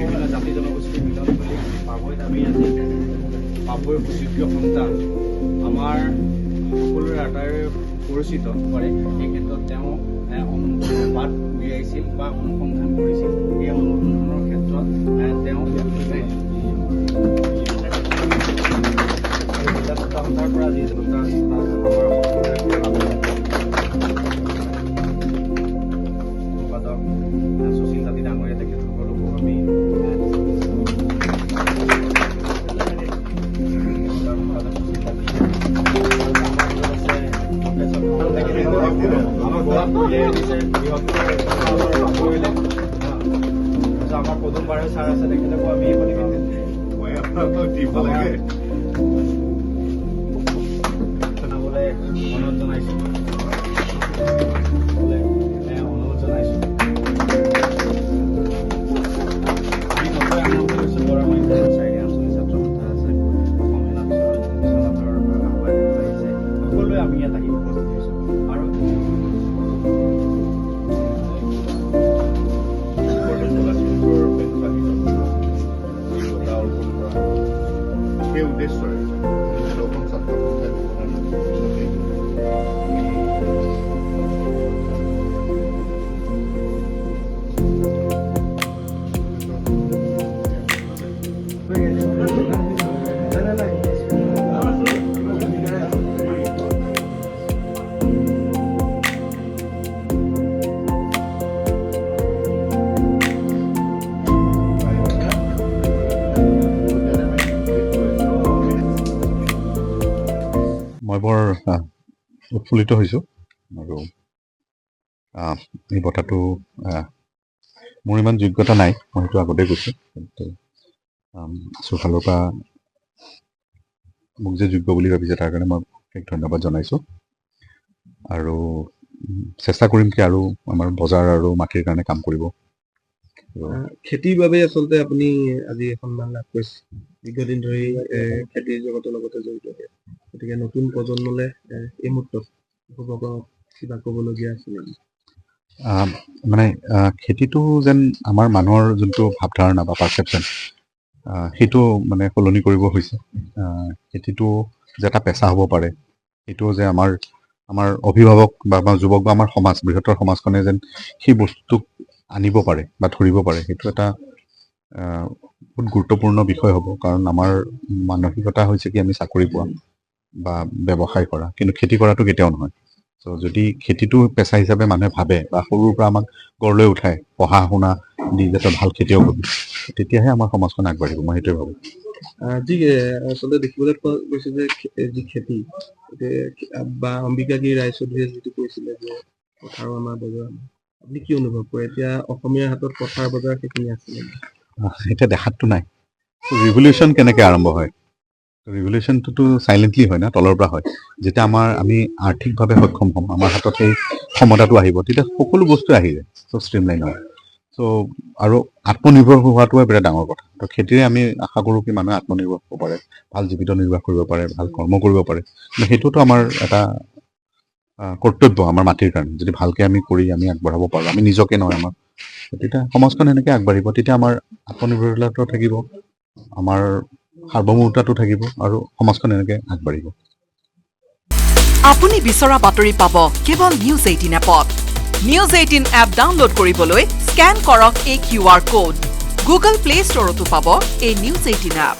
বিভিন্ন জাতি জনগোষ্ঠীৰ মিলনস্থলী পাভৈত আমি আজি পাভৈৰ সুযোগ্য সন্তান আমাৰ সকলোৰে আটাইৰে পৰিচিত কৰে। এই ক্ষেত্ৰত তেওঁ বাট উলিয়াইছিল বা অনুসন্ধান কৰিছিল। এই অনুসন্ধানৰ ক্ষেত্ৰত তেওঁ সন্তাৰ পৰা যি আমাৰ সম্পাদক সুশীল জাতি ডাঙৰীয়া তেখেতসকলকো আমি আমাৰ পদুম বাৰে ছাৰ আছে তেখেতকো আমি জনাবলৈ অনুৰোধ জনাইছোঁ। অনুৰোধ জনাইছোঁ আমি নতুন আৰম্ভ কৰিছোঁ বৰা মধ্যাহ্ন শ্ৰেণী আঞ্চলিক ছাত্ৰ সন্থা আছে অসম সেনা বিচলাৰ আহ্বান আহিছে। সকলোৱে আমি ইয়াত আহি উপস্থিত হৈছোঁ আৰু সেই উদ্দেশ্যৰে অসম ছাত্ৰ মই বৰ উৎফুল্লিত হৈছোঁ আৰু এই বঁটাটো মোৰ ইমান যোগ্যতা নাই, মই সেইটো আগতে কৈছোঁ। কিন্তু চৌফালৰ পৰা মোক যে যোগ্য বুলি ভাবিছে তাৰ কাৰণে মই এক ধন্যবাদ জনাইছোঁ আৰু চেষ্টা কৰিম কি আৰু আমাৰ বজাৰ আৰু মাটিৰ কাৰণে কাম কৰিব। খেতিৰ বাবে আচলতে আপুনি আজি সন্মান লাভ কৰিছে। দীৰ্ঘদিন ধৰি খেতিৰ জগতৰ লগতে জড়িত হৈ, গতিকে নতুন প্ৰজন্মলৈ এই মুহূৰ্তত কিবা ক'বলগীয়া আছে নেকি? মানে খেতিটো যেন আমাৰ মানুহৰ যোনটো ভাৱধাৰণা বা পাৰচেপশ্যন সেইটো মানে সলনি কৰিব হৈছে। খেতিটো যে এটা পেচা হ'ব পাৰে, সেইটো যে আমাৰ অভিভাৱক বা যুৱক বা আমাৰ সমাজ, বৃহত্তৰ সমাজখনে যেন সেই বস্তুটোক আনিব পাৰে বা ধৰিব পাৰে, সেইটো এটা বহুত গুৰুত্বপূৰ্ণ বিষয় হ'ব। কাৰণ আমাৰ মানসিকতা হৈছে কি আমি চাকৰি পোৱা বা ব্যৱসায় কৰা, কিন্তু খেতি কৰাটো কেতিয়াও নহয়। চ' যদি খেতিটো পেচা হিচাপে মানুহে ভাবে বা সৰুৰ পৰা আমাক গঢ় লৈ উঠায় পঢ়া শুনা দি যাতে ভাল খেতিয়ক হ'ব, তেতিয়াহে আমাৰ সমাজখন আগবাঢ়িব, মই সেইটোৱে ভাবোঁ। যি আচলতে দেখিবলৈ পোৱা গৈছে যে যি খেতি বা অম্বিকাগিৰি ৰায়চৌধুৰীয়ে যিটো কৈছিলে যে পথাৰ আমাৰ বজাৰ, আপুনি কি অনুভৱ কৰে? এতিয়া অসমীয়াৰ হাতত পথাৰ বজাৰ সেইখিনি আছিলে এতিয়া দেখাততো নাই। ৰিভলিউশ্যন কেনেকৈ আৰম্ভ হয়? ৰিভলিউশ্যনটোতো চাইলেণ্টলি হয় না, তলৰ পৰা হয়। যেতিয়া আমি আৰ্থিকভাৱে সক্ষম হ'ম, আমাৰ হাতত সেই ক্ষমতাটো আহিব, তেতিয়া সকলো বস্তু আহি যায়। চ' ষ্ট্ৰীমলাইন হয়। চ' আৰু আত্মনিৰ্ভৰ হোৱাটোৱে বিৰাট ডাঙৰ কথা। তো খেতিৰে আমি আশা কৰোঁ কি মানুহে আত্মনিৰ্ভৰ হ'ব পাৰে, ভাল জীৱিত নিৰ্বাহ কৰিব পাৰে, ভাল কৰ্ম কৰিব পাৰে। কিন্তু সেইটোতো আমাৰ এটা কৰ্তব্য আমাৰ মাটিৰ কাৰণে। যদি ভালকৈ আমি কৰি আমি আগবঢ়াব পাৰোঁ, আমি নিজকে নহয় আমাৰ, তেতিয়া সমাজখন এনেকৈ আগবাঢ়িব। তেতিয়া আমাৰ আত্মনিৰ্ভৰশীলতাও থাকিব, আমাৰ সাৰ্বভৌমতাটো থাকিব আৰু সমাজখন এনেকৈ আগবাঢ়িব। আপুনি বিচৰা বাতৰি পাব কেৱল নিউজ 18 এপত। নিউজ 18 এপ ডাউনলোড কৰিবলৈ স্কেন কৰক এই QR কোড। গুগল প্লে ষ্টৰতো পাব এই নিউজ 18 এপ।